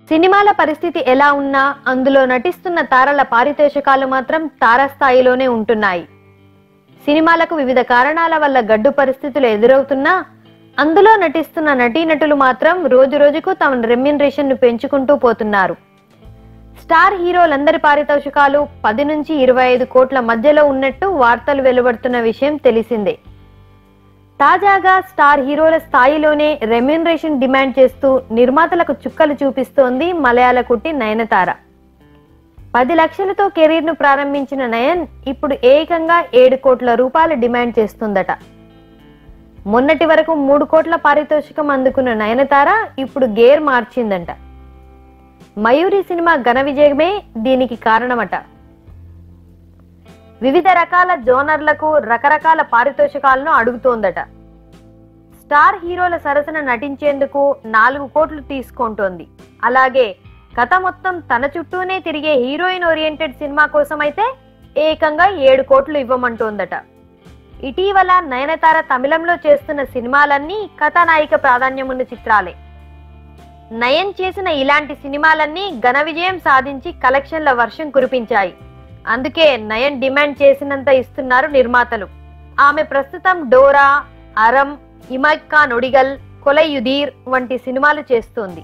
సినిమాల పరిస్థితి ఎలా ఉన్నా అందులో నటిస్తున్న తారల పారితోషికాలు మాత్రం తారస్థాయిలోనే ఉంటున్నాయి. సినిమాలకు వివిధ కారణాల వల్ల గడ్డు పరిస్థితులు ఎదురవుతున్నా అందులో నటిస్తున్న నటీనటులు మాత్రం రోజు రోజుకు తమ రెమ్యునరేషన్ ను పెంచుకుంటూ పోతున్నారు. స్టార్ హీరోలందరి పారితోషికాలు 10 నుంచి 25 కోట్ల మధ్యలో ఉన్నట్టు వార్తలు వెలువడుతున్న విషయం తెలిసిందే. తాజాగా స్టార్ హీరోల స్థాయిలోనే రెమ్యునరేషన్ డిమాండ్ చేస్తూ నిర్మాతలకు చుక్కలు చూపిస్తోంది మలయాళ కుట్టి నయనతార. 10 లక్షలతో కెరీర్ ను ప్రారంభించిన నయన్ ఇప్పుడు ఏకంగా 7 కోట్ల రూపాయల డిమాండ్ చేస్తుందట. మొన్నటి వరకు 3 కోట్ల పారితోషికం అందుకున్న నయనతార ఇప్పుడు గేర్ మార్చిందంట. మయూరి సినిమా ఘన విజయమే దీనికి కారణమట. వివిధ రకాల జోనర్లకు రకరకాల పారితోషికాలను అడుగుతోందట. స్టార్ హీరోల సరసన నటించేందుకు 4 కోట్లు తీసుకుంటోంది. అలాగే కథ మొత్తం తన చుట్టూనే తిరిగే హీరోయిన్ ఓరియంటెడ్ సినిమా కోసం అయితే ఏకంగా 7 కోట్లు ఇవ్వమంటోందట. ఇటీవల నయనతార తమిళంలో చేస్తున్న సినిమాలన్నీ కథానాయిక ప్రాధాన్యం ఉన్న చిత్రాలే. నయన్ చేసిన ఇలాంటి సినిమాలన్నీ ఘన విజయం సాధించి కలెక్షన్ల వర్షం కురిపించాయి. అందుకే నయన్ డిమాండ్ చేసినంత ఇస్తున్నారు నిర్మాతలు. ఆమె ప్రస్తుతం డోరా, అరం, ఇమైక్కా నొడిగల్, కొలై యుధీర్ వంటి సినిమాలు చేస్తోంది.